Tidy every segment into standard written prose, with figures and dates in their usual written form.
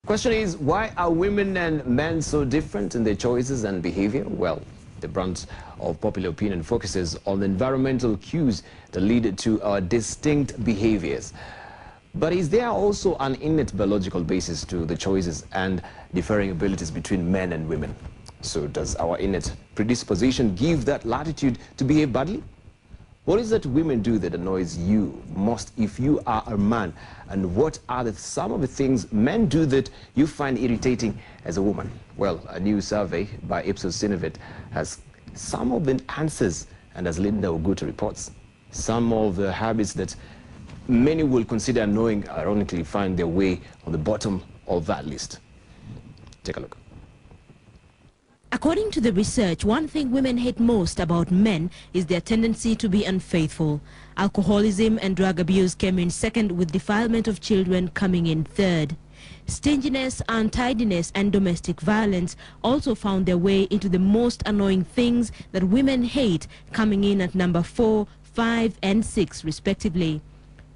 Question is, why are women and men so different in their choices and behavior? Well, the brunt of popular opinion focuses on the environmental cues that lead to our distinct behaviors. But is there also an innate biological basis to the choices and differing abilities between men and women? So does our innate predisposition give that latitude to behave badly? What is that women do that annoys you most if you are a man? And what are some of the things men do that you find irritating as a woman? Well, a new survey by Ipsos Synovate has some of the answers, and as Linda Ogutu reports, some of the habits that many will consider annoying ironically find their way on the bottom of that list. Take a look. According to the research, one thing women hate most about men is their tendency to be unfaithful. Alcoholism and drug abuse came in second, with defilement of children coming in third. Stinginess, untidiness and domestic violence also found their way into the most annoying things that women hate, coming in at number 4, 5 and 6 respectively.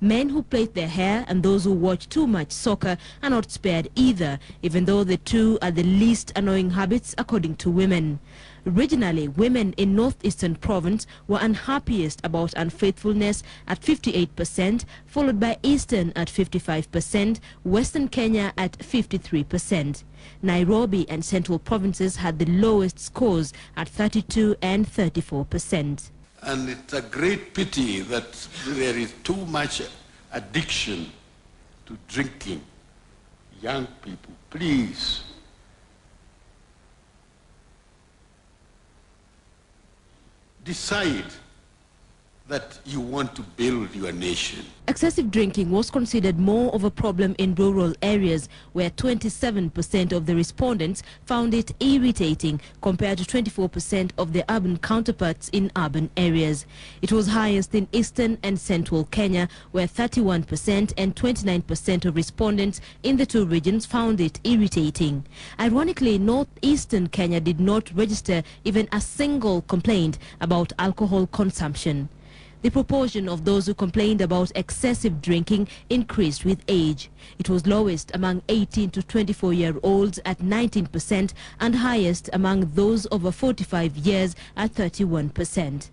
Men who plait their hair and those who watch too much soccer are not spared either, even though the two are the least annoying habits according to women. Originally, women in northeastern province were unhappiest about unfaithfulness at 58%, followed by eastern at 55%, western Kenya at 53%. Nairobi and central provinces had the lowest scores at 32 and 34%. And it's a great pity that there is too much addiction to drinking. Young people, please. Decide that you want to build your nation. Excessive drinking was considered more of a problem in rural areas, where 27% of the respondents found it irritating compared to 24% of their urban counterparts in urban areas. It was highest in eastern and central Kenya, where 31% and 29% of respondents in the two regions found it irritating. Ironically, northeastern Kenya did not register even a single complaint about alcohol consumption. The proportion of those who complained about excessive drinking increased with age. It was lowest among 18 to 24-year-olds at 19% and highest among those over 45 years at 31%.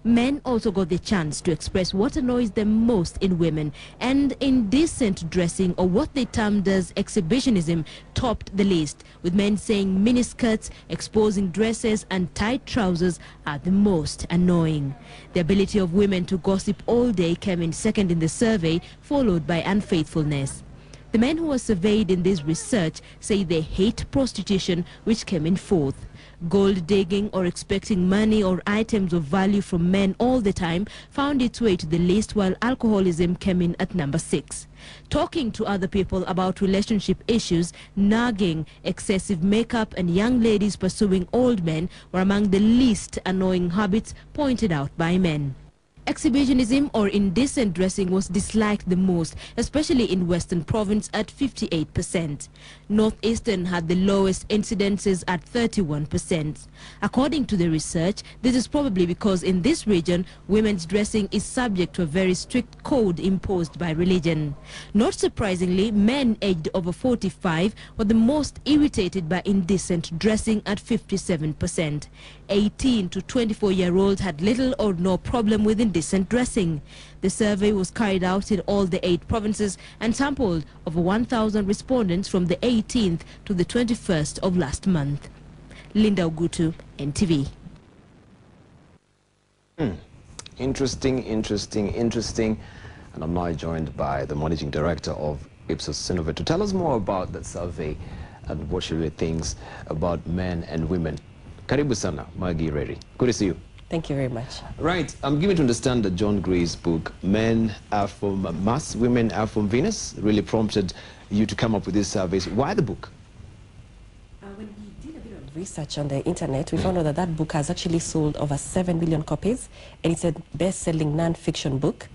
Men also got the chance to express what annoys them most in women, and indecent dressing, or what they termed as exhibitionism, topped the list, with men saying miniskirts, exposing dresses and tight trousers are the most annoying. The ability of women to gossip all day came in second in the survey, followed by unfaithfulness. The men who were surveyed in this research say they hate prostitution, which came in fourth. Gold digging, or expecting money or items of value from men all the time, found its way to the list, while alcoholism came in at number 6. Talking to other people about relationship issues, nagging, excessive makeup and young ladies pursuing old men were among the least annoying habits pointed out by men. Exhibitionism or indecent dressing was disliked the most, especially in Western Province at 58%. Northeastern had the lowest incidences at 31%. According to the research, this is probably because in this region, women's dressing is subject to a very strict code imposed by religion. Not surprisingly, men aged over 45 were the most irritated by indecent dressing at 57%. 18 to 24-year-olds had little or no problem with indecent dressing. The survey was carried out in all the 8 provinces and sampled over 1,000 respondents from the 18th to the 21st of last month. Linda Ogutu, NTV. Interesting. And I'm now joined by the Managing Director of Ipsos Synovate to tell us more about that survey and what she really thinks about men and women. Karibu sana, Maggie Reri. Good to see you. Thank you very much. Right, I'm given to understand that John Gray's book, Men Are From Mars, Women Are From Venus, really prompted you to come up with these surveys. Why the book? When we did a bit of research on the internet, we found out that that book has actually sold over 7 million copies, and it's a best-selling non-fiction book.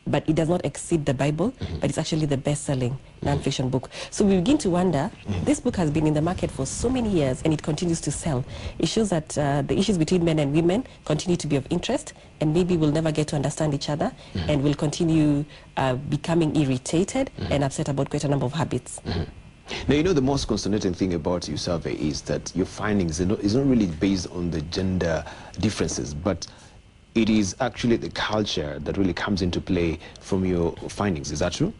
But it does not exceed the Bible, but it's actually the best-selling non-fiction book. So we begin to wonder, this book has been in the market for so many years and it continues to sell. It shows that the issues between men and women continue to be of interest, and maybe we'll never get to understand each other, and we'll continue becoming irritated and upset about quite a number of habits. Now, you know, the most concerning thing about your survey is that your findings is not really based on the gender differences, but it is actually the culture that really comes into play from your findings. Is that true?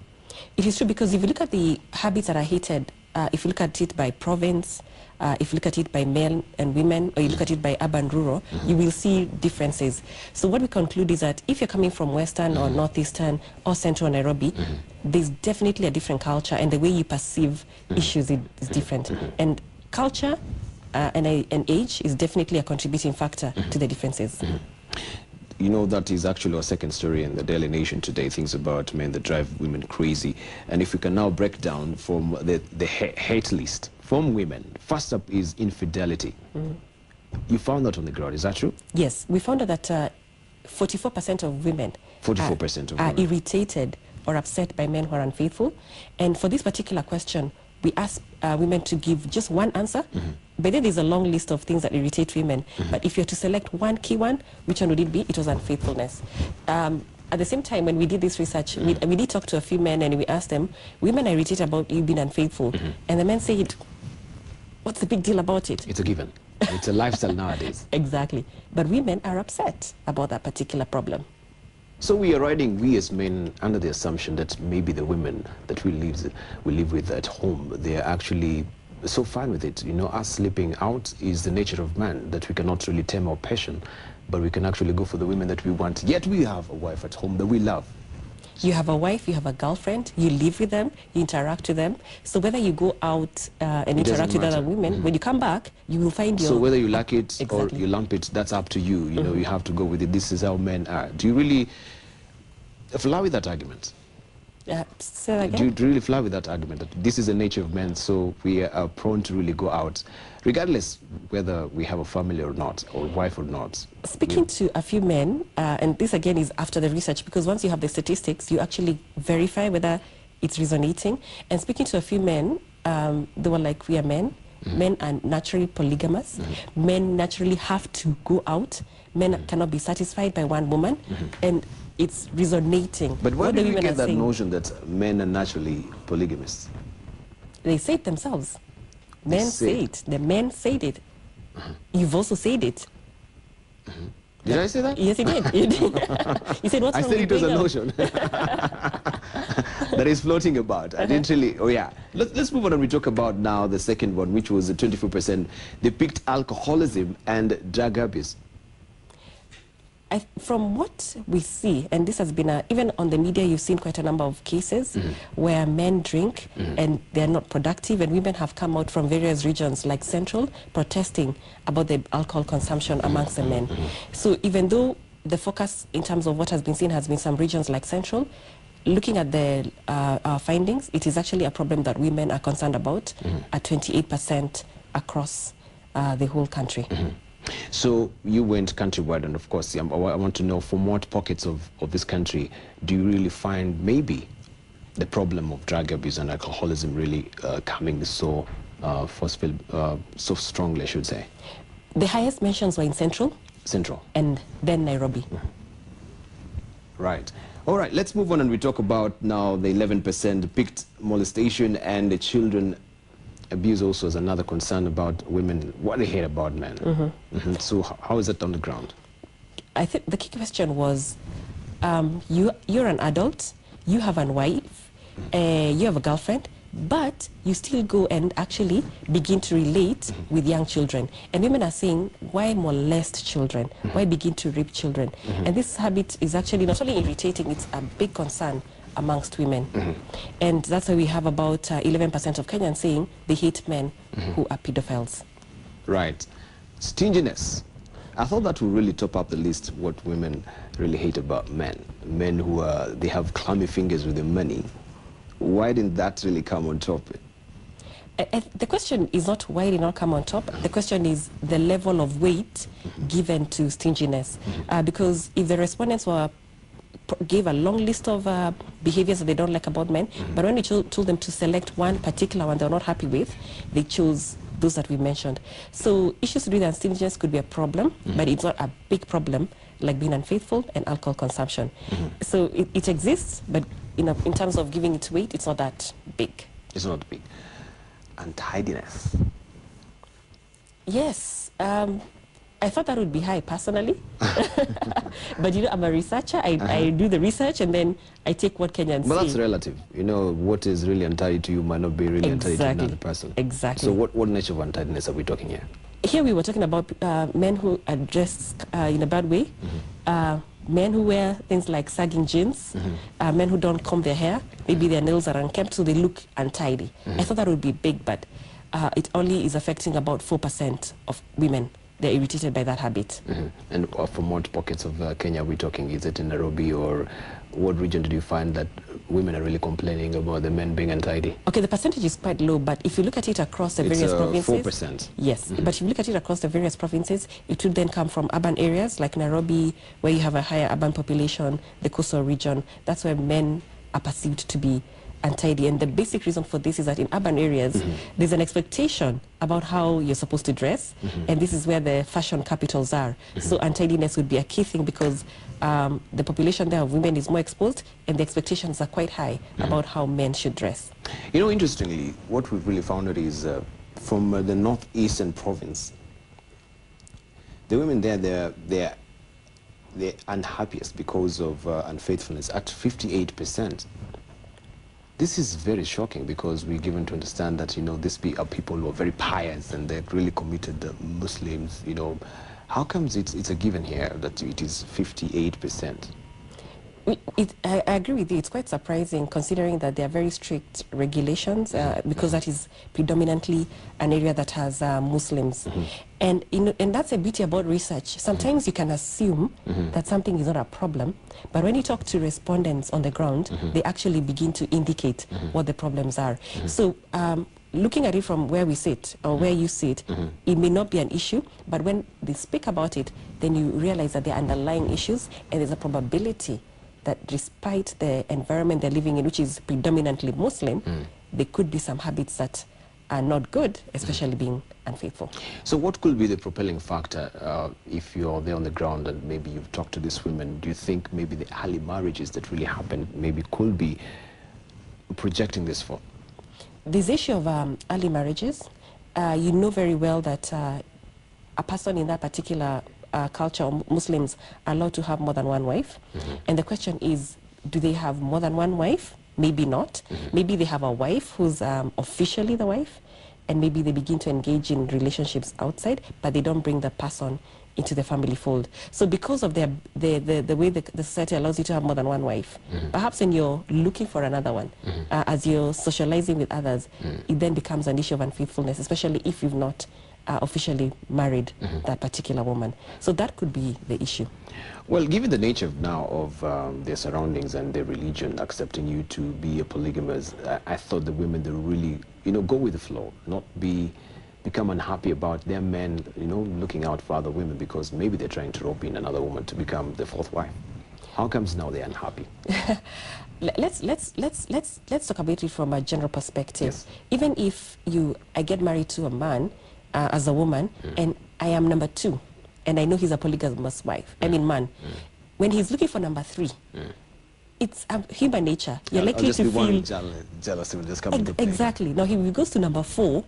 It is true, because if you look at the habits that are hated, if you look at it by province, if you look at it by men and women, or you look at it by urban, rural, you will see differences. So what we conclude is that if you're coming from Western or Northeastern or Central Nairobi, there's definitely a different culture, and the way you perceive issues is different. And culture and age is definitely a contributing factor to the differences. You know, that is actually our second story in the Daily Nation today, things about men that drive women crazy. And if we can now break down from the hate list from women, first up is infidelity. You found that on the ground, is that true? Yes, we found out that 44% of women 44% of are women irritated or upset by men who are unfaithful. And for this particular question, we asked women to give just one answer. But then there's a long list of things that irritate women. But if you're to select one key one, which one would it be? It was unfaithfulness. At the same time, when we did this research, we did talk to a few men, and we asked them, women are irritated about you being unfaithful. And the men said, what's the big deal about it? It's a given. It's a lifestyle nowadays. Exactly. But women are upset about that particular problem. So we as men, under the assumption that maybe the women that we live with at home, they are actually so fine with it. You know, us sleeping out is the nature of man, that we cannot really tame our passion, but we can actually go for the women that we want. Yet we have a wife at home that we love. You have a wife, you have a girlfriend, you live with them, you interact with them. So whether you go out and interact with other women, when you come back, you will find your... So whether you like it Exactly. or you lump it, that's up to you. You know, you have to go with it. This is how men are. Do you really fly with that argument? Say that again? Do you really fly with that argument that this is the nature of men, so we are prone to really go out, regardless whether we have a family or not, or a wife or not? Speaking to a few men, and this again is after the research, because once you have the statistics, you actually verify whether it's resonating. And speaking to a few men, they were like, we are men. Men are naturally polygamous. Men naturally have to go out. Men cannot be satisfied by one woman. And it's resonating. But where do you get that notion that men are naturally polygamous? They say it themselves. Men say it. The men said it. You've also said it. Did I say that? Yes, you did. You did. You said, what's I wrong said with it was a doing notion that is floating about. I didn't really... Oh, yeah. Let's move on and we talk about now the second one, which was the 24%. They picked alcoholism and drug abuse. From what we see, and this has been even on the media, you've seen quite a number of cases where men drink and they're not productive, and women have come out from various regions like Central protesting about the alcohol consumption amongst the men. So even though the focus in terms of what has been seen has been some regions like Central, looking at the our findings, it is actually a problem that women are concerned about at 28% across the whole country. So you went countrywide, and of course, I want to know from what pockets of this country do you really find maybe the problem of drug abuse and alcoholism really coming so forceful, so strongly, I should say? The highest mentions were in Central. Central. And then Nairobi. Right. All right, let's move on and we talk about now the 11% picked molestation and the children abuse also is another concern about women, what they hear about men. So how is that on the ground? I think the key question was, you're an adult, you have a wife, you have a girlfriend, but you still go and actually begin to relate with young children. And women are saying, why molest children? Why begin to rape children? And this habit is actually not only irritating, it's a big concern amongst women. And that's why we have about 11% of Kenyans saying they hate men who are pedophiles. Right. Stinginess. I thought that would really top up the list, what women really hate about men. Men who they have clammy fingers with their money. Why didn't that really come on top? The question is not why did not come on top. The question is the level of weight given to stinginess. Because if the respondents gave a long list of behaviors that they don't like about men, but when we told them to select one particular one they're not happy with, they chose those that we mentioned. So issues to do with stinginess could be a problem, but it's not a big problem like being unfaithful and alcohol consumption. So it exists, but in terms of giving it weight, it's not that big. It's not big. untidiness? Yes. I thought that would be high personally. But you know, I'm a researcher. I do the research and then I take what Kenyans say. But that's relative. You know, what is really untidy to you might not be really untidy to another person. Exactly. So what nature of untidiness are we talking here? Here we were talking about men who are dressed in a bad way, men who wear things like sagging jeans, men who don't comb their hair, maybe their nails are unkempt so they look untidy. I thought that would be big, but it only is affecting about 4% of women. They're irritated by that habit. And from what pockets of Kenya are we talking? Is it in Nairobi, or what region did you find that women are really complaining about the men being untidy? Okay, the percentage is quite low, but if you look at it across the various provinces... 4%. Yes, but if you look at it across the various provinces, it would then come from urban areas like Nairobi, where you have a higher urban population, the coastal region. That's where men are perceived to be untidy. And the basic reason for this is that in urban areas, there's an expectation about how you're supposed to dress, and this is where the fashion capitals are. So untidiness would be a key thing because the population there of women is more exposed, and the expectations are quite high about how men should dress. You know, interestingly, what we've really found out is from the northeastern province, the women there, they're unhappiest because of unfaithfulness at 58%. This is very shocking because we're given to understand that, you know, these are people who are very pious and they're really committed Muslims, you know. How comes it's a given here that it is 58%? I agree with you. It's quite surprising considering that there are very strict regulations because that is predominantly an area that has Muslims. And that's the beauty about research. Sometimes you can assume that something is not a problem, but when you talk to respondents on the ground, they actually begin to indicate what the problems are. So looking at it from where we sit or where you sit, it may not be an issue, but when they speak about it, then you realize that there are underlying issues and there's a probability that despite the environment they're living in, which is predominantly Muslim, there could be some habits that are not good, especially being unfaithful. So what could be the propelling factor if you're there on the ground and maybe you've talked to these women? Do you think maybe the early marriages that really happened maybe could be projecting this for? This issue of early marriages, you know very well that a person in that particular culture, Muslims are allowed to have more than one wife. And the question is, do they have more than one wife? Maybe not. Maybe they have a wife who's officially the wife, and maybe they begin to engage in relationships outside, but they don't bring the person into the family fold. So because of the way the society allows you to have more than one wife, perhaps when you're looking for another one, as you're socializing with others, it then becomes an issue of unfaithfulness, especially if you've not officially married that particular woman. So that could be the issue. Well, given the nature now of their surroundings and their religion accepting you to be a polygamous, I thought the women, they really, you know, go with the flow, not become unhappy about their men, you know, looking out for other women because maybe they're trying to rope in another woman to become the fourth wife. How comes now they're unhappy? Let's talk about it from a general perspective. Yes. Even if I get married to a man as a woman, and I am number 2, and I know he's a polygamous wife, man, when he's looking for number 3, it's human nature. You're likely to feel jealousy will just come into play. Exactly. Now he goes to number 4.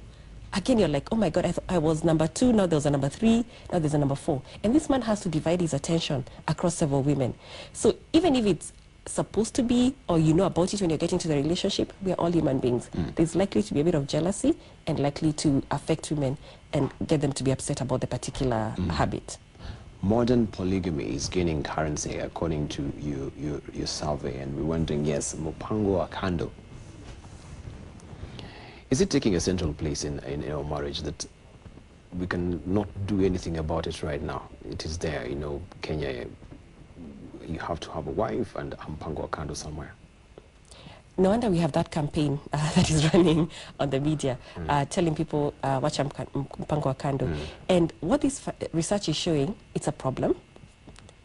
Again, you're like, oh my God, I was number 2, now there's a number 3, now there's a number 4. And this man has to divide his attention across several women. So even if it's supposed to be, or you know about it when you're getting to the relationship, we are all human beings. There's likely to be a bit of jealousy and likely to affect women and get them to be upset about the particular habit. Modern polygamy is gaining currency according to your survey, and we're wondering, yes, Mpango wa Kando, is it taking a central place in our marriage that we can not do anything about it right now? It is there, you know, Kenya, you have to have a wife and Mpango wa Kando somewhere. No wonder we have that campaign that is running on the media, telling people watch Mpango wa Kando. And what this research is showing, it's a problem.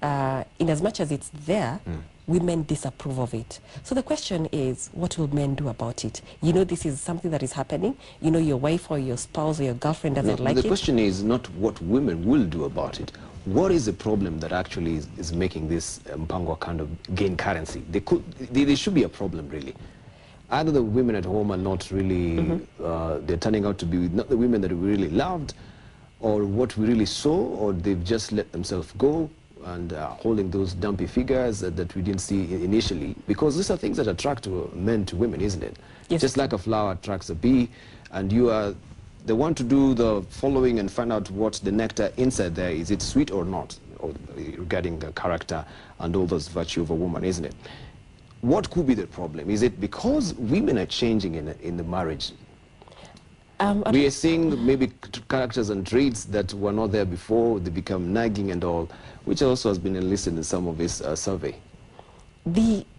In as much as it's there, women disapprove of it. So the question is, what will men do about it? You know this is something that is happening. You know your wife or your spouse or your girlfriend doesn't like it. The question is not what women will do about it. What is the problem that actually is making this Mpango wa Kando gain currency? There should be a problem, really. either the women at home are not really, they're turning out to be not the women that we really loved, or what we really saw, or they've just let themselves go and holding those dumpy figures that we didn't see initially. Because these are things that attract men to women, isn't it? Yes. Just like a flower attracts a bee, and you are the one to do the following and find out what the nectar inside there is. It sweet or not, or regarding the character and all those virtue of a woman, isn't it? What could be the problem? Is it because women are changing in the marriage? We are seeing maybe characters and traits that were not there before. They become nagging and all, which also has been enlisted in some of this survey.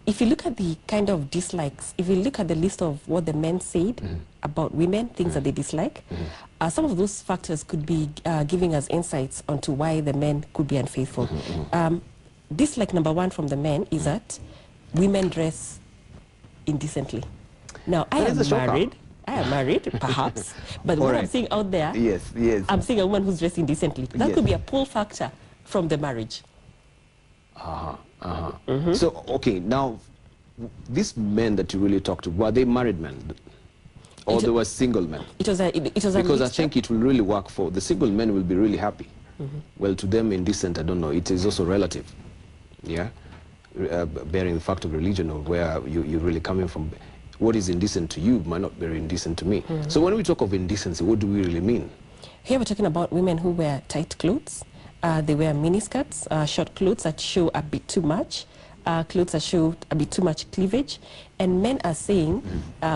If you look at the kind of dislikes, if you look at the list of what the men said about women, things that they dislike, some of those factors could be giving us insights onto why the men could be unfaithful. Dislike number one from the men is that women dress indecently. Now, I am married, perhaps, but what I'm seeing out there, I'm seeing a woman who's dressed indecently. That could be a pull factor from the marriage. So, okay, now, these men that you really talked to, were they married men? Or they were single men? It was a because I think it will really work for, the single men will be really happy. Well, to them, indecent, I don't know, it is also relative. Yeah? Bearing the fact of religion or where you're really coming from. What is indecent to you might not be indecent to me. So when we talk of indecency, what do we really mean? Here we're talking about women who wear tight clothes. They wear miniskirts, short clothes that show a bit too much, clothes that show a bit too much cleavage. And men are saying,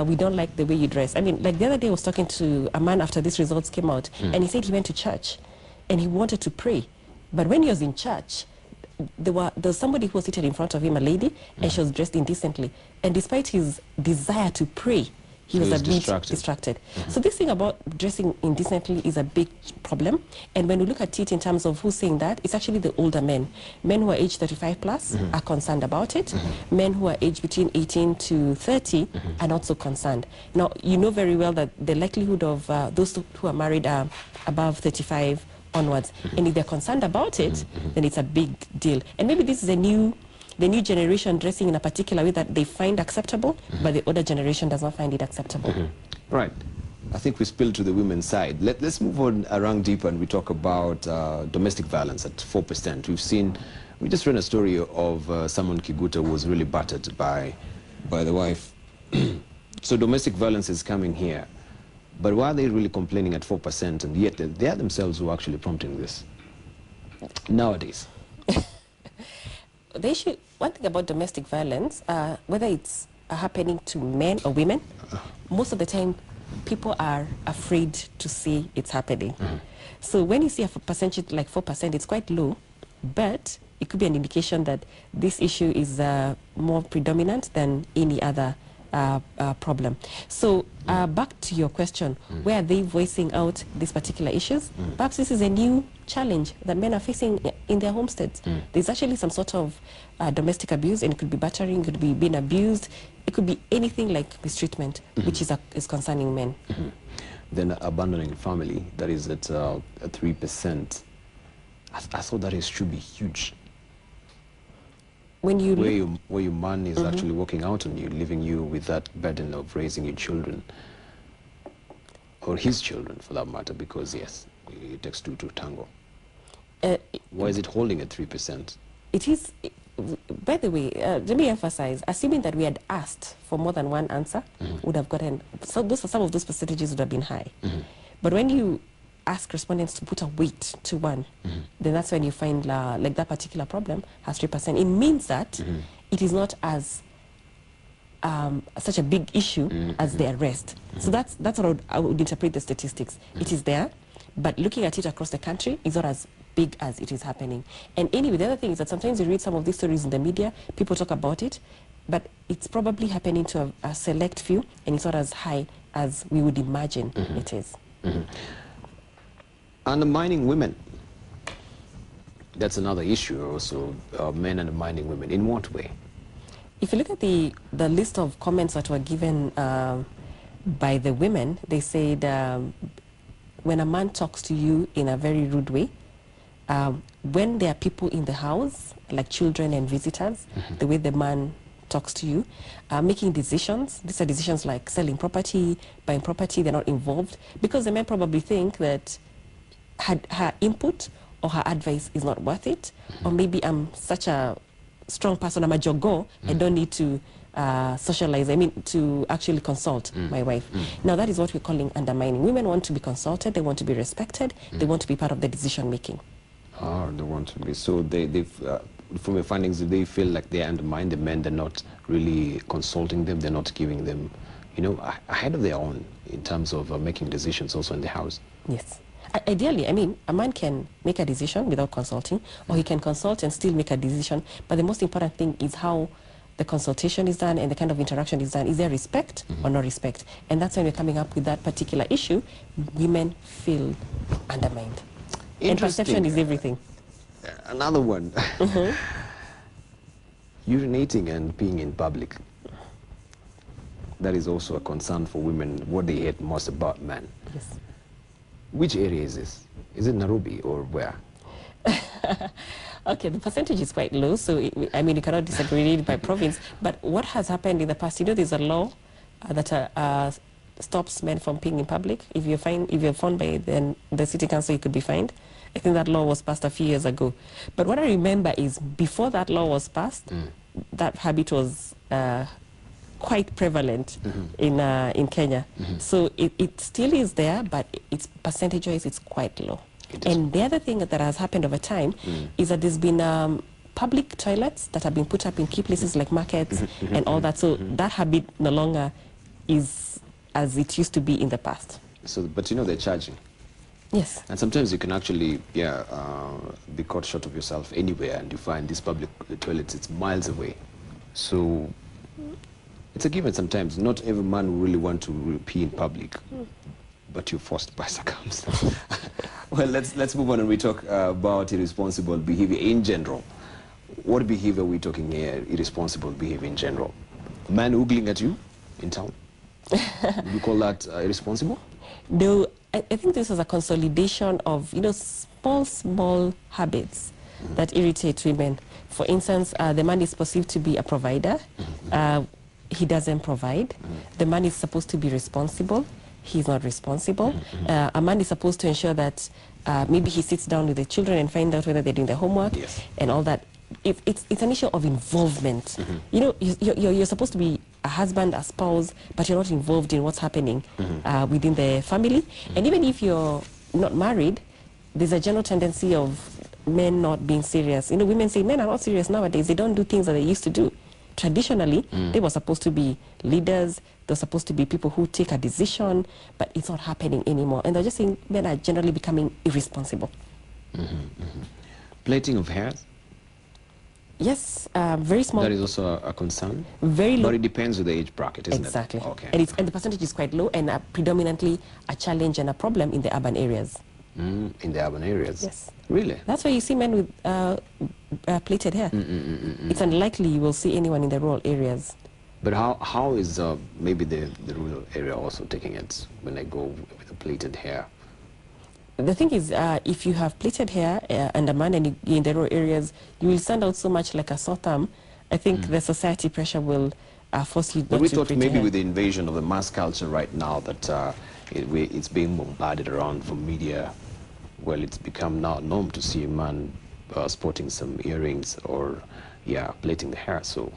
we don't like the way you dress. I mean, like the other day I was talking to a man after these results came out, and he said he went to church and he wanted to pray. But when he was in church, there was somebody who was seated in front of him, a lady, and she was dressed indecently. And despite his desire to pray, he was a bit distracted. So this thing about dressing indecently is a big problem. And when we look at it in terms of who's saying that, it's actually the older men. Men who are aged 35 plus are concerned about it. Men who are aged between 18 to 30 are not so concerned. Now, you know very well that the likelihood of those who are married are above 35 onwards. And if they're concerned about it, then it's a big deal. And maybe this is the new generation dressing in a particular way that they find acceptable, but the older generation does not find it acceptable. Right. I think we spilled to the women's side. Let's move on around deeper and we talk about domestic violence at 4%. We just read a story of someone Kiguta who was really battered by the wife. So domestic violence is coming here. But why are they really complaining at 4%, and yet they are themselves who are actually prompting this nowadays? One thing about domestic violence, whether it's happening to men or women, most of the time people are afraid to say it's happening. So when you see a percentage like 4%, it's quite low, but it could be an indication that this issue is more predominant than any other problem. So back to your question, where are they voicing out these particular issues? Perhaps this is a new challenge that men are facing in their homesteads. There's actually some sort of domestic abuse, and it could be battering, it could be being abused, it could be anything like mistreatment, which is concerning men. Then abandoning family, that is at 3%. I thought that should be huge. When you where your man is actually walking out on you, leaving you with that burden of raising your children, or his children for that matter, because yes, it takes two to tango. Why is it holding at 3%? It is, by the way, let me emphasize, assuming that we had asked for more than one answer, would have gotten, some of those percentages would have been high. But when you ask respondents to put a weight to one, then that's when you find like that particular problem has 3%. It means that it is not as such a big issue as the arrest. So that's how I would interpret the statistics. It is there, but looking at it across the country, it's not as big as it is happening. And anyway, the other thing is that sometimes you read some of these stories in the media, people talk about it, but it's probably happening to a select few, and it's not as high as we would imagine it is. Undermining women. That's another issue also, men undermining women. In what way? If you look at the list of comments that were given by the women, they said when a man talks to you in a very rude way, when there are people in the house, like children and visitors, the way the man talks to you, making decisions. These are decisions like selling property, buying property. They're not involved because the men probably think that her input or her advice is not worth it, or maybe I'm such a strong person, I'm a jogo, I don't need to socialize, to actually consult my wife. Now that is what we're calling undermining. Women want to be consulted, they want to be respected, they want to be part of the decision making. Oh, they want to be. So from your findings, do they feel like they undermine the men? They're not really consulting them, they're not giving them, ahead of their own in terms of making decisions also in the house? Yes. Ideally, a man can make a decision without consulting, or he can consult and still make a decision, but the most important thing is how the consultation is done and the kind of interaction is done. Is there respect or no respect? And that's when we're coming up with that particular issue. Women feel undermined. And perception is everything. Another one. Urinating and peeing in public. That is also a concern for women, what they hate most about men. Yes. Which area is this? Is it Nairobi or where? Okay, the percentage is quite low, so you cannot disagree by province. But what has happened in the past, there's a law that stops men from peeing in public. If you're found by the city council, you could be fined. I think that law was passed a few years ago. But what I remember is before that law was passed, that habit was quite prevalent in Kenya. So it still is there, but its percentage-wise, it's quite low. And the other thing that has happened over time is that there's been public toilets that have been put up in key places like markets and all that. So that habit no longer is as it used to be in the past. So, but they're charging. Yes. And sometimes you can actually, be caught short of yourself anywhere, and you find these public toilets, it's miles away. So it's a given sometimes. Not every man will really want to pee in public, but you're forced by circumstance. Well, let's move on and we talk about irresponsible behavior in general. What behavior are we talking here, irresponsible behavior in general? A man oogling at you in town? Would you call that irresponsible? No, I think this is a consolidation of, small habits that irritate women. For instance, the man is perceived to be a provider. He doesn't provide. The man is supposed to be responsible. He's not responsible. A man is supposed to ensure that maybe he sits down with the children and find out whether they're doing their homework and all that. It's an issue of involvement. You're supposed to be a husband, a spouse, but you're not involved in what's happening within the family. And even if you're not married, there's a general tendency of men not being serious. Women say men are not serious nowadays. They don't do things that they used to do. Traditionally, they were supposed to be leaders. They're supposed to be people who take a decision, but it's not happening anymore. And they're just saying men are generally becoming irresponsible. Plaiting of hair? Yes, very small. That is also a concern? Very low. But it depends on the age bracket, isn't it? Exactly. Okay. And the percentage is quite low and predominantly a challenge and a problem in the urban areas. In the urban areas? Yes. Really? That's why you see men with plaited hair. It's unlikely you will see anyone in the rural areas. But how is maybe the rural area also taking it when they go with the plaited hair? The thing is, if you have plaited hair and a man and in the rural areas, you will stand out so much like a sore thumb. I think the society pressure will force you not to. But we thought maybe with the invasion of the mass culture right now that it's being bombarded around from media. Well, it's become now norm to see a man sporting some earrings or, plaiting the hair. So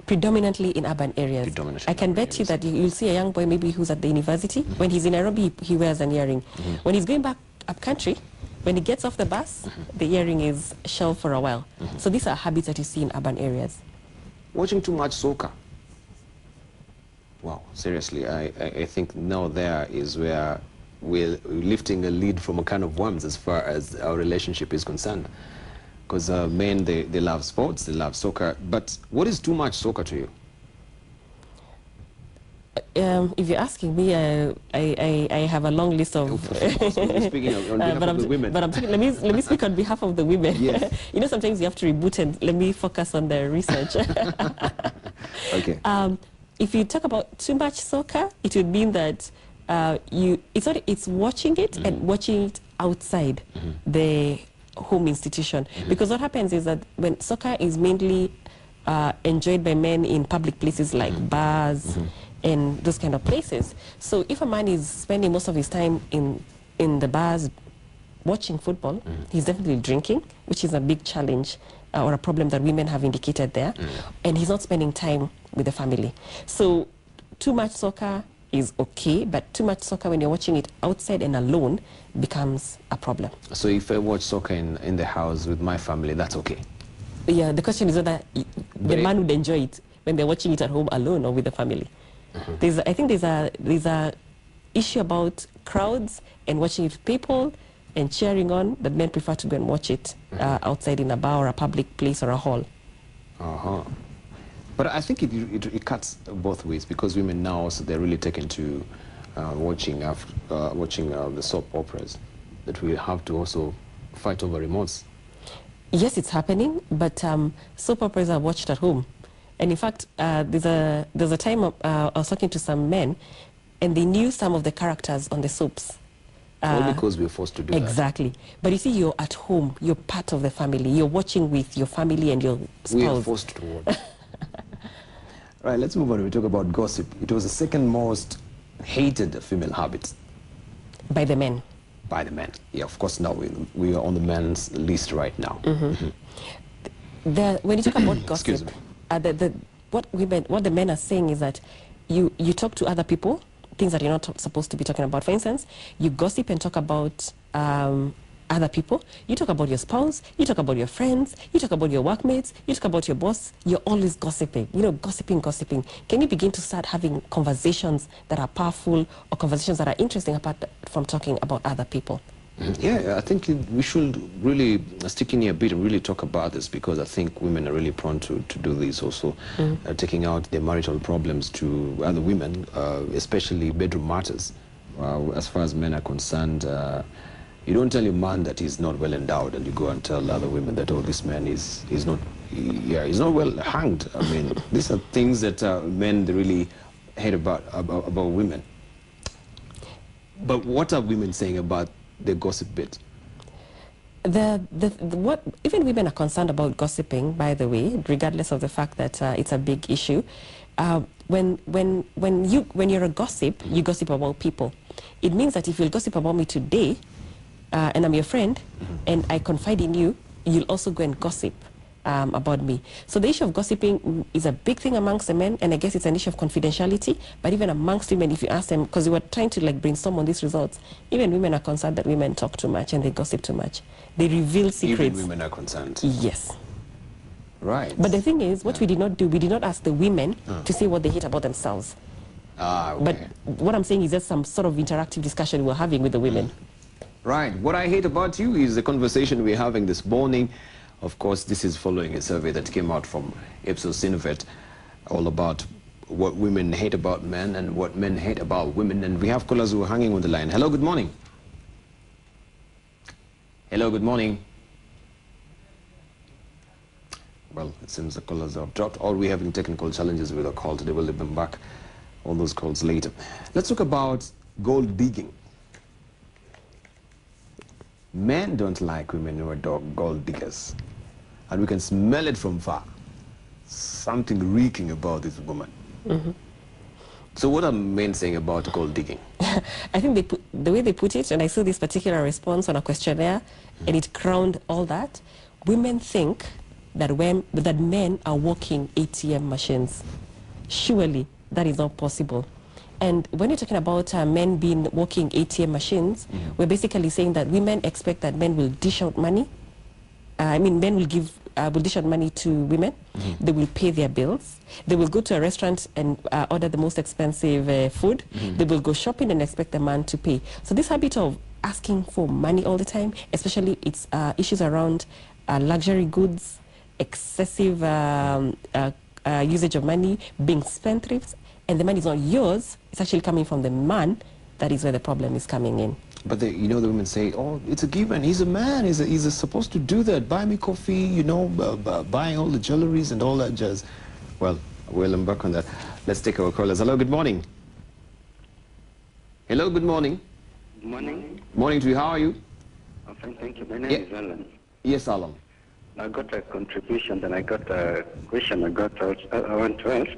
predominantly in urban areas. I can bet you that you'll see a young boy maybe who's at the university. When he's in Nairobi, he wears an earring. When he's going back up country, when he gets off the bus, the earring is shelved for a while. So these are habits that you see in urban areas. Watching too much soccer. Wow, seriously, I think now there is where we're lifting a lead from a can of worms as far as our relationship is concerned. Because men, they love sports, they love soccer. But what is too much soccer to you? If you're asking me, I have a long list of... Speaking on behalf of the women. But let me speak on behalf of the women. Yes. Sometimes you have to reboot and let me focus on the research. Okay. If you talk about too much soccer, it would mean that it's watching it and watching it outside the home institution. Because what happens is that when soccer is mainly enjoyed by men in public places like bars and those kind of places. So if a man is spending most of his time in the bars watching football, he's definitely drinking, which is a big challenge or a problem that women have indicated there, and he's not spending time with the family. So too much soccer is okay, but too much soccer when you're watching it outside and alone becomes a problem. So if I watch soccer in the house with my family, that's okay? Yeah, the question is whether the man would enjoy it when they're watching it at home alone or with the family. I think there's a issue about crowds and watching it with people and cheering on, that men prefer to go and watch it outside in a bar or a public place or a hall. But I think it cuts both ways, because women now also, they're really taken to watching the soap operas, that we have to also fight over remotes. Yes, it's happening, but soap operas are watched at home. And in fact, there's a time I was talking to some men, and they knew some of the characters on the soaps. All because we were forced to do that. Exactly. But you see, you're at home, you're part of the family, you're watching with your family and your spouse. We are forced to watch. Right, let's move on. We talk about gossip. It was the second most hated female habit. By the men. By the men. Yeah, of course, now we are on the men's list right now. When you talk about gossip, what the men are saying is that you talk to other people, things that you're not supposed to be talking about. For instance, you gossip and talk about other people. You talk about your spouse, you talk about your friends, you talk about your workmates, you talk about your boss. You're always gossiping, gossiping. Can you begin to start having conversations that are powerful or conversations that are interesting apart from talking about other people? Yeah, I think we should really stick in here a bit and really talk about this, because I think women are really prone to do this also, taking out their marital problems to other women, especially bedroom matters. As far as men are concerned, you don't tell your man that he's not well endowed, and you go and tell other women that, oh, this man is not well hanged. I mean, these are things that men really hate about women. But what are women saying about the gossip bit? What even women are concerned about gossiping, by the way, regardless of the fact that it's a big issue. When you're a gossip, you gossip about people. It means that if you'll gossip about me today, and I'm your friend, and I confide in you, you'll also go and gossip about me. So the issue of gossiping is a big thing amongst the men, and I guess it's an issue of confidentiality. But even amongst women, if you ask them, because we were trying to brainstorm on these results, even women are concerned that women talk too much and they gossip too much. They reveal secrets. Even women are concerned. Yes. Right. But the thing is, what we did not do, we did not ask the women to say what they hate about themselves. Okay. But what I'm saying is just some sort of interactive discussion we're having with the women. Right. What I hate about you is the conversation we're having this morning. Of course, this is following a survey that came out from Ipsos Innovet, all about what women hate about men and what men hate about women. And we have callers who are hanging on the line. Hello, good morning. Hello, good morning. Well, it seems the callers have dropped, or we're having technical challenges with a call today. We'll leave them back on those calls later. Let's talk about gold digging. Men don't like women who are gold diggers, and we can smell it from far. Something reeking about this woman. So what are men saying about gold digging? I think the way they put it, and I saw this particular response on a questionnaire, and it crowned all that. Women think that men are walking ATM machines. Surely that is not possible. And when you're talking about men being walking ATM machines, we're basically saying that women expect that men will dish out money. Men will dish out money to women. They will pay their bills. They will go to a restaurant and order the most expensive food. They will go shopping and expect the man to pay. So this habit of asking for money all the time, especially it's issues around luxury goods, excessive usage of money, being spendthrifts, and the money is not yours, it's actually coming from the man. That is where the problem is coming in. But the women say, oh, it's a given. He's a man. He's supposed to do that. Buy me coffee, buying all the jewelries and all that jazz. Well, we'll embark on that. Let's take our callers. Hello, good morning. Hello, good morning. Good morning. Morning to you. How are you? I'm fine, thank you. My name is Alan. Yes, Alan. I got a contribution, then I got a question I want to ask.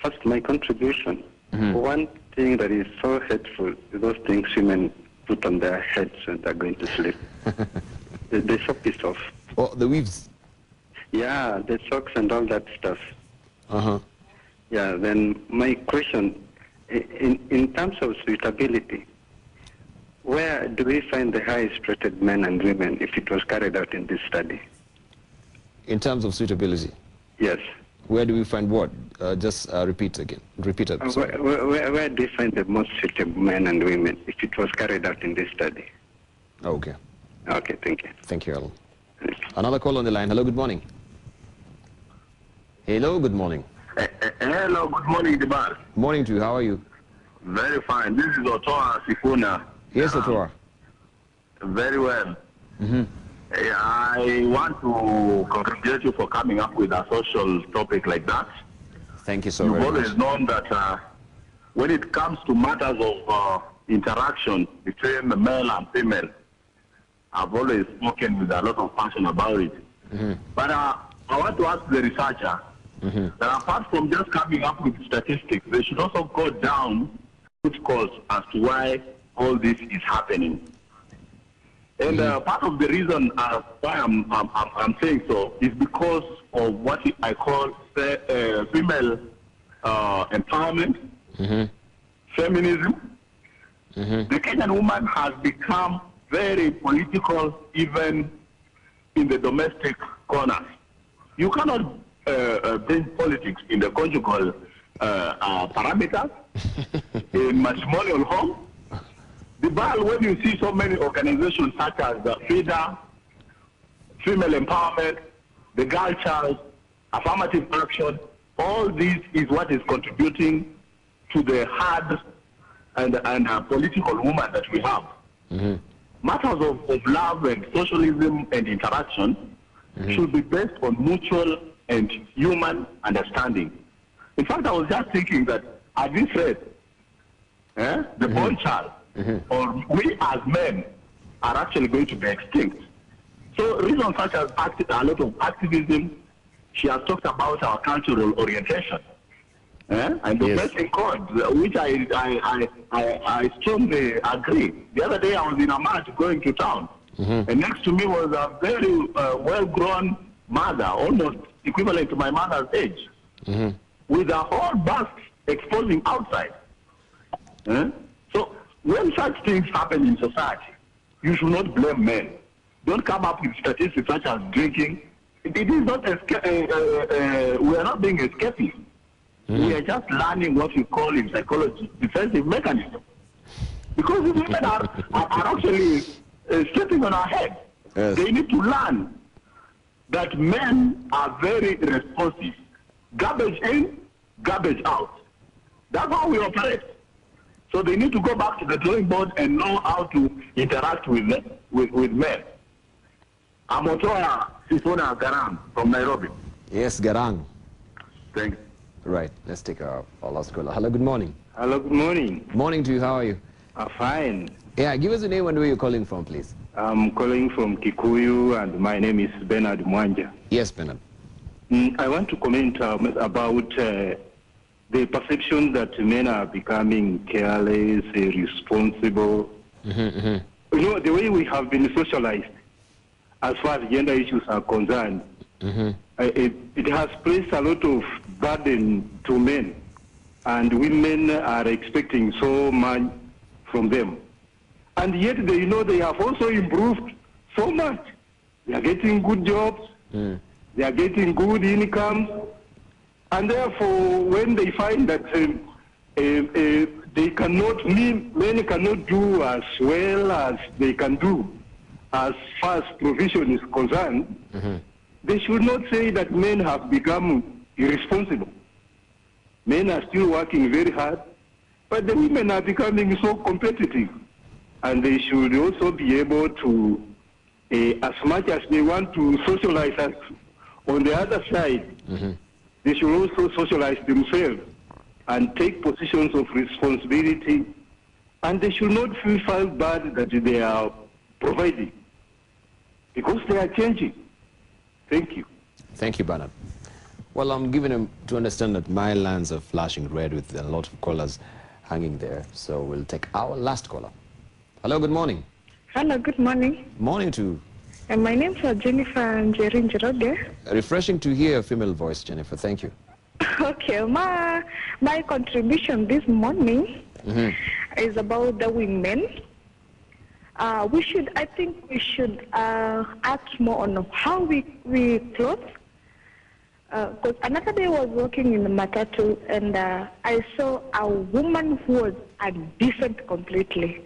First, my contribution. One thing that is so hateful is those things women put on their heads when they're going to sleep. the sock is off. Oh, the weaves. Yeah, the socks and all that stuff. Uh-huh. Yeah, then my question, in terms of suitability, where do we find the highest rated men and women if it was carried out in this study? In terms of suitability? Yes. Where do we find what? Just repeat again. Repeat it. Where do we find the most suitable men and women if it was carried out in this study? Okay. Okay, thank you. Thank you, Alan. Another call on the line. Hello, good morning. Hello, good morning. Hello, good morning, Debarge. Morning to you. How are you? Very fine. This is Otoa Sifuna. Yes, Otoa. Very well. I want to congratulate you for coming up with a social topic like that. Thank you so You've very always much. known that when it comes to matters of interaction between the male and female, I've always spoken with a lot of passion about it. But I want to ask the researcher that apart from just coming up with statistics, they should also go down root cause as to why all this is happening. And part of the reason why I'm saying so is because of what I call female empowerment, feminism. The Kenyan woman has become very political even in the domestic corners. You cannot bring politics in the conjugal parameters in matrimonial home. When you see so many organizations such as the FIDA, Female Empowerment, the Girl Child, Affirmative Action, all this is what is contributing to the hard and political woman that we have. Matters of love and socialism and interaction should be based on mutual and human understanding. In fact, I was just thinking that at this rate, the boy child, or we as men are actually going to be extinct. So reasons such as a lot of activism, she has talked about our cultural orientation. And the basic code, which I strongly agree. The other day I was in a march going to town, and next to me was a very well-grown mother, almost equivalent to my mother's age, with a whole bust exposing outside. So when such things happen in society, you should not blame men. Don't come up with statistics such as drinking. It is not, we are not being escapist. We are just learning what we call in psychology defensive mechanism. Because these women are actually stepping on our head. They need to learn that men are very responsive. Garbage in, garbage out. That's how we operate. So they need to go back to the drawing board and know how to interact with men. I'm Otoya Sifuna Garang from Nairobi. Yes, Garang. Thank you. Right, let's take our last caller. Hello, good morning. Hello, good morning. Morning to you. How are you? Fine. Yeah, give us a name and where you're calling from, please. I'm calling from Kikuyu, and my name is Bernard Mwanja. Yes, Bernard. I want to comment about the perception that men are becoming careless, irresponsible. You know, the way we have been socialized as far as gender issues are concerned, it has placed a lot of burden to men, and women are expecting so much from them. And yet, they have also improved so much. They are getting good jobs, they are getting good incomes, and therefore, when they find that men cannot do as well as they can do as far as provision is concerned, they should not say that men have become irresponsible. Men are still working very hard, but the women are becoming so competitive. And they should also be able to, as much as they want to socialize us, on the other side, they should also socialize themselves and take positions of responsibility. And they should not feel bad that they are providing. because they are changing. Thank you. Thank you, Bernard. Well, I'm giving him to understand that my lines are flashing red with a lot of callers hanging there. So we'll take our last caller. Hello, good morning. Hello, good morning. Morning to And my name is Jennifer Njerin Jerode. refreshing to hear a female voice, Jennifer. Thank you. Okay, my contribution this morning is about the women. I think we should act more on how we clothe. Because another day I was working in the matatu and I saw a woman who was indecent completely.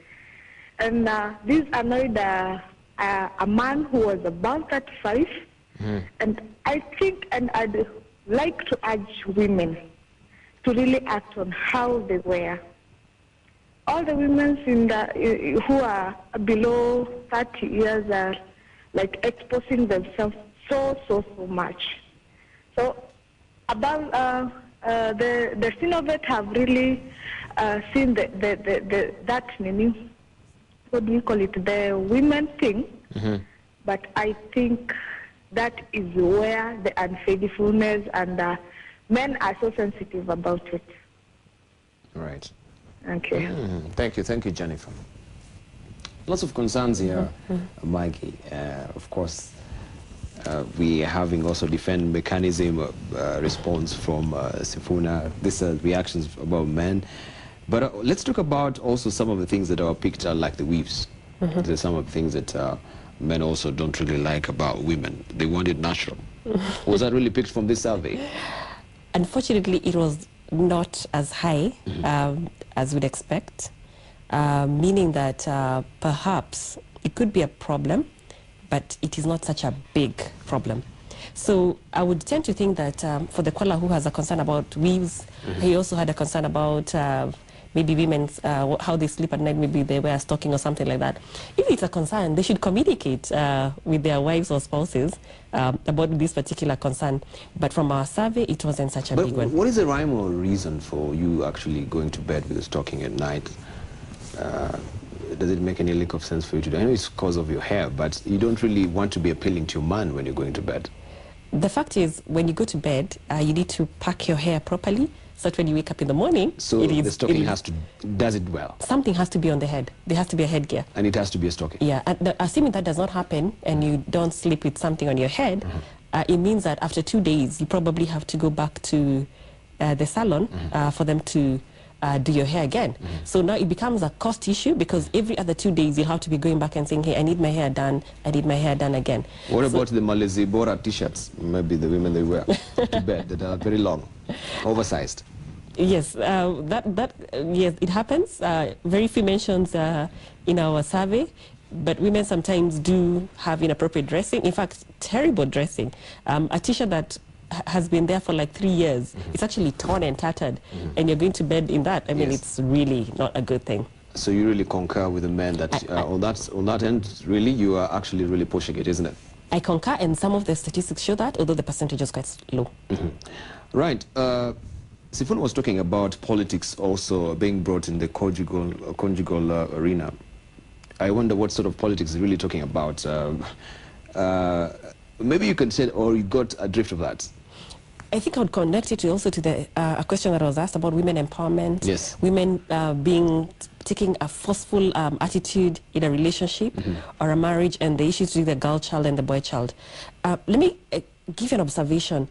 And this annoyed a man who was about 35. And I think, and I'd like to urge women to really act on how they wear. All the women who are below 30 years are like exposing themselves so much. So about the Sinovet have really seen that meaning. What do we call it? The women thing. But I think that is where the unfaithfulness and men are so sensitive about it. Right. Okay. Thank you, Jennifer. Lots of concerns here, Mikey. Of course, we are having also defend mechanism response from Sifuna. These are reactions about men. But let's talk about also some of the things that are picked out, like the weaves. There's some of the things that men also don't really like about women. They want it natural. Was that really picked from this survey? Unfortunately, it was not as high as we'd expect, meaning that perhaps it could be a problem, but it is not such a big problem. So I would tend to think that for the caller who has a concern about weaves, he also had a concern about maybe women's, how they sleep at night, maybe they wear a stocking or something like that. If it's a concern, they should communicate with their wives or spouses about this particular concern. But from our survey, it wasn't such a big one. What is the rhyme or reason for you actually going to bed with a stocking at night? Does it make any lick of sense for you to do? I know it's because of your hair, but you don't really want to be appealing to your man when you're going to bed. The fact is, when you go to bed, you need to pack your hair properly, so that when you wake up in the morning, so the stocking does it well. Something has to be on the head. There has to be a headgear. And it has to be a stocking. Yeah, and assuming that does not happen and you don't sleep with something on your head, it means that after 2 days, you probably have to go back to the salon for them to do your hair again. So now it becomes a cost issue, because every other 2 days you have to be going back and saying, hey, I need my hair done, I need my hair done again. What about the Malaysia Bora t-shirts, maybe the women they wear to bed, that are very long, oversized? Yes, yes, it happens. Very few mentions in our survey, but women sometimes do have inappropriate dressing. In fact, terrible dressing. A t-shirt that has been there for like 3 years, it's actually torn and tattered, and you're going to bed in that. I mean, it's really not a good thing. So you really concur with the men that on that end, really, you are actually really pushing it, isn't it? I concur, and some of the statistics show that, although the percentage is quite low. Right. Sifun was talking about politics also being brought in the conjugal arena. I wonder what sort of politics is really talking about. Maybe you can say, or you got a drift of that. I think I would connect it also to the a question that was asked about women empowerment. Yes. Women taking a forceful attitude in a relationship or a marriage, and the issues with the girl child and the boy child. Let me give you an observation.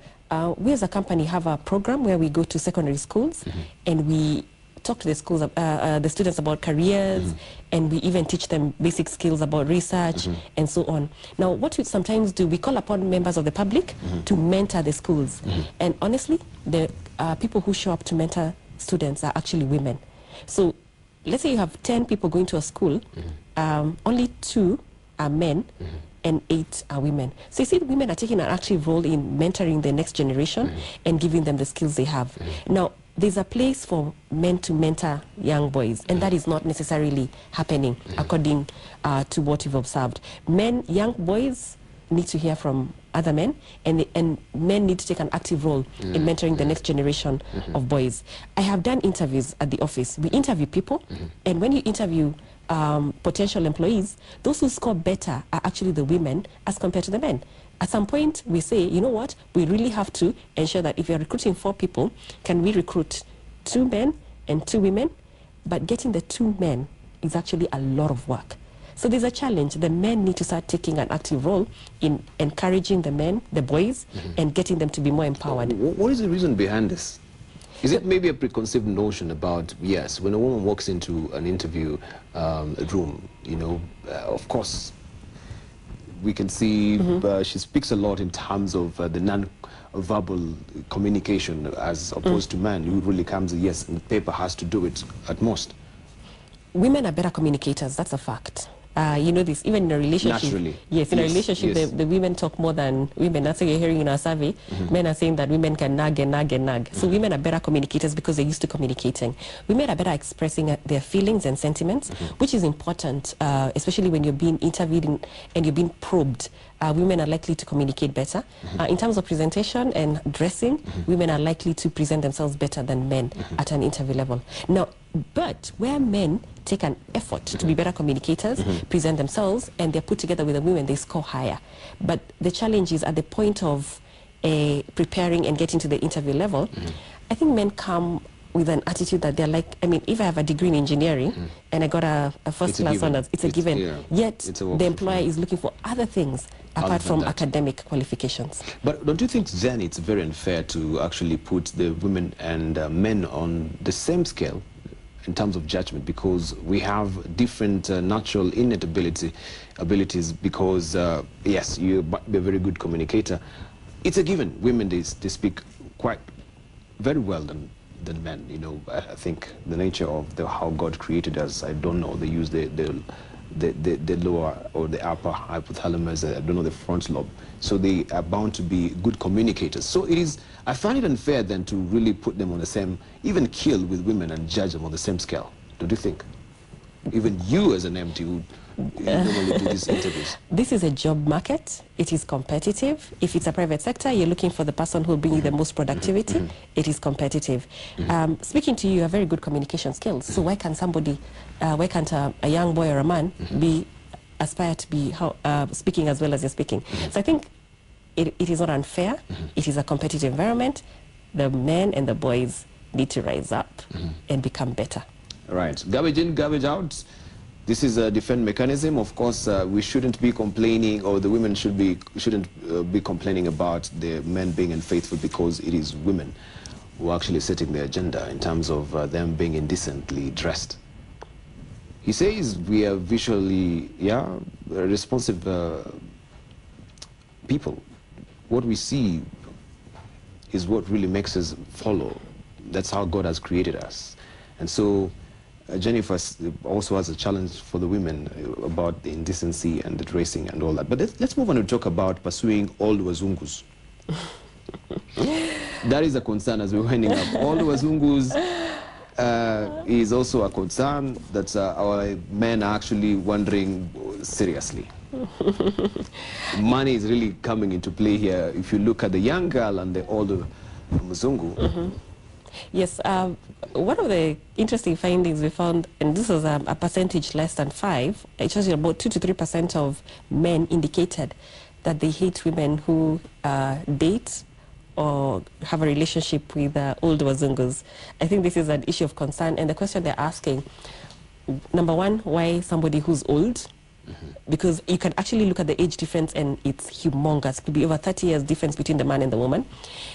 We as a company have a program where we go to secondary schools and we talk to the schools, the students about careers, and we even teach them basic skills about research and so on. Now, what we sometimes do, we call upon members of the public to mentor the schools. And honestly, the people who show up to mentor students are actually women. So let's say you have 10 people going to a school, only 2 are men, and 8 are women. So you see, women are taking an active role in mentoring the next generation and giving them the skills they have. Now, there's a place for men to mentor young boys, and that is not necessarily happening according to what we've observed. Young boys need to hear from other men, and men need to take an active role in mentoring the next generation of boys. I have done interviews at the office. We interview people, and when you interview potential employees, those who score better are actually the women as compared to the men. At some point, we say, you know what, we really have to ensure that if you're recruiting 4 people, can we recruit 2 men and 2 women? But getting the 2 men is actually a lot of work. So there's a challenge. The men need to start taking an active role in encouraging the men, the boys, and getting them to be more empowered. What is the reason behind this? Is it maybe a preconceived notion about, yes, when a woman walks into an interview room, you know, of course, we can see she speaks a lot in terms of the non-verbal communication as opposed to man who really comes, yes, and paper has to do it at most. Women are better communicators, that's a fact. You know this, even in a relationship. Naturally. Yes, in a relationship, yes. the women talk more than women. That's what you're hearing in our survey. Men are saying that women can nag and nag and nag. So women are better communicators because they're used to communicating. Women are better expressing their feelings and sentiments, which is important, especially when you're being interviewed and you're being probed. Women are likely to communicate better. In terms of presentation and dressing, women are likely to present themselves better than men at an interview level. Now, but where men take an effort to be better communicators, present themselves, and they're put together with the women, they score higher. But the challenge is at the point of preparing and getting to the interview level, I think men come with an attitude that they're like, I mean, if I have a degree in engineering and I got a first class honors, it's a given. Yeah, yet the employer is looking for other things apart from academic qualifications. But don't you think then it's very unfair to actually put the women and men on the same scale in terms of judgment, because we have different natural innate abilities, because yes, you might be a very good communicator. It's a given. Women, they speak quite very well than men. You know, I think the nature of how God created us, I don't know, they use the lower or the upper hypothalamus, I don't know, the front lobe. So they are bound to be good communicators. So it is, I find it unfair then to really put them on the same, even kill with women and judge them on the same scale. Don't you think? Even you as an MT would normally do these interviews. This is a job market. It is competitive. If it's a private sector, you're looking for the person who will bring you the most productivity. It is competitive. Speaking to you have very good communication skills. So why can't somebody, why can't a young boy or a man aspire to be speaking as well as you're speaking? So I think it is not unfair. It is a competitive environment. The men and the boys need to rise up and become better. Right. Garbage in, garbage out. This is a defense mechanism. Of course, we shouldn't be complaining, or the women shouldn't be complaining about the men being unfaithful, because it is women who are actually setting the agenda in terms of them being indecently dressed. He says we are visually, responsive people. What we see is what really makes us follow. That's how God has created us. And so Jennifer also has a challenge for the women about the indecency and the dressing and all that. But let's move on to talk about pursuing old wazungus. That is a concern as we're winding up. Old wazungus is also a concern that our men are actually wondering seriously. Money is really coming into play here. If you look at the young girl and the older mzungu. Yes, one of the interesting findings we found, and this was a percentage less than 5, it shows you about 2 to 3% of men indicated that they hate women who date or have a relationship with old wazungus. I think this is an issue of concern, and the question they're asking, number one, why somebody who's old? Because you can actually look at the age difference and it's humongous. It could be over 30 years difference between the man and the woman.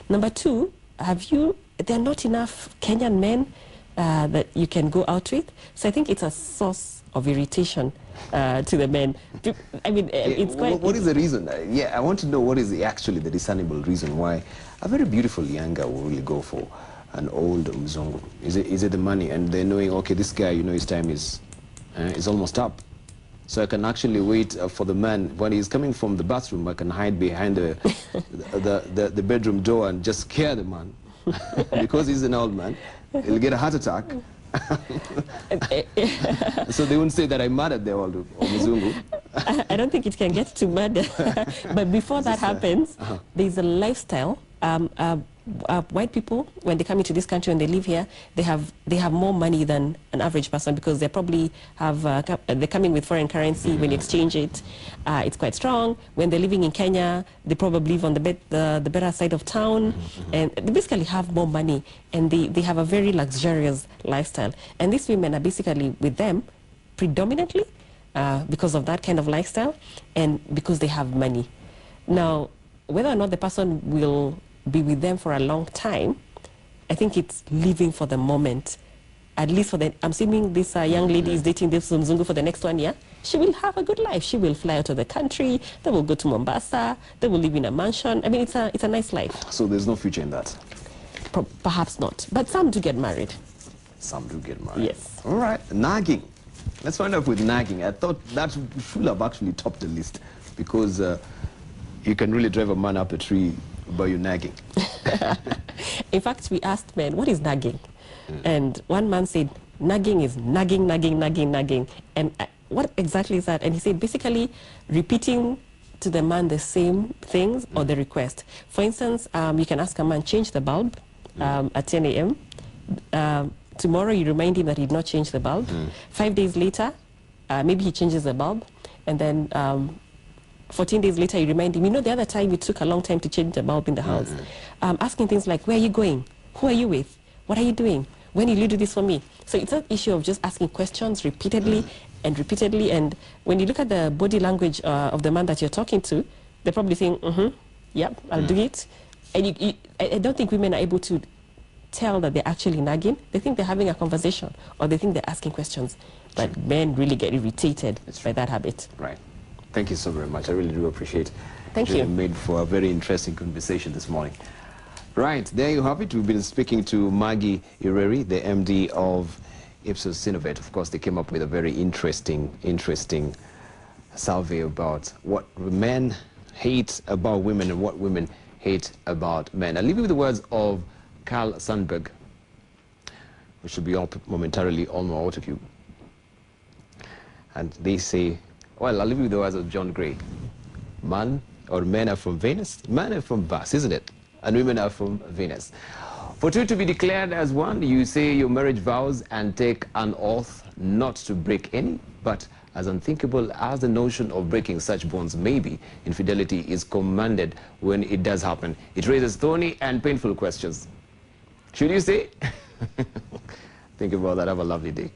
Number two, there are not enough Kenyan men that you can go out with. So I think it's a source of irritation to the men. I mean, it's quite... What is the reason? I want to know what is actually the discernible reason why a very beautiful young girl will really go for an old mzungu. Is it the money? And they're knowing, okay, this guy, you know, his time is almost up. So I can actually wait for the man. When he's coming from the bathroom, I can hide behind the bedroom door and just scare the man. Because he's an old man, he'll get a heart attack. So they won't say that I murdered the old mzungu. I don't think it can get to murder. But before that happens, there's a lifestyle White people, when they come into this country and they live here, they have more money than an average person because they probably have they come in with foreign currency. When you exchange it, it's quite strong. When they're living in Kenya, they probably live on the better side of town, and they basically have more money, and they have a very luxurious lifestyle. And these women are basically with them predominantly because of that kind of lifestyle and because they have money. Now, whether or not the person will be with them for a long time, I think it's living for the moment. At least for the, I'm assuming this young lady is dating this Mzungu for the next 1 year. She will have a good life. She will fly out of the country. They will go to Mombasa. They will live in a mansion. I mean, it's a nice life. So there's no future in that? Perhaps not. But some do get married. Some do get married. Yes. All right. Nagging. Let's find out with nagging. I thought that should have actually topped the list because you can really drive a man up a tree by you nagging. In fact, we asked men, what is nagging? And one man said, nagging is nagging, nagging, nagging, nagging. And what exactly is that? And he said, basically repeating to the man the same things or the request. For instance, you can ask a man, change the bulb at 10 a.m. Tomorrow you remind him that he did not change the bulb. 5 days later, maybe he changes the bulb. And then 14 days later, you remind him, you know, the other time you took a long time to change the bulb in the house. Asking things like, where are you going? Who are you with? What are you doing? When will you do this for me? So it's an issue of just asking questions repeatedly and repeatedly. And when you look at the body language of the man that you're talking to, they're probably saying, yep, I'll do it. And I don't think women are able to tell that they're actually nagging. They think they're having a conversation or they think they're asking questions. But men really get irritated by that habit. Right. Thank you so very much. I really do appreciate it. Thank you. Made for a very interesting conversation this morning. Right, there you have it. We've been speaking to Maggie Ireri, the MD of Ipsos Synovet. Of course, they came up with a very interesting survey about what men hate about women and what women hate about men. I'll leave you with the words of Carl Sandburg, which should be momentarily on my autocue. And they say, well, I'll leave you with the words of John Gray. Men are from Venus, men are from Mars, isn't it? And women are from Venus. For two to be declared as one, you say your marriage vows and take an oath not to break any, but as unthinkable as the notion of breaking such bonds may be, infidelity is commanded when it does happen. It raises thorny and painful questions. Should you say? Think about that. Have a lovely day.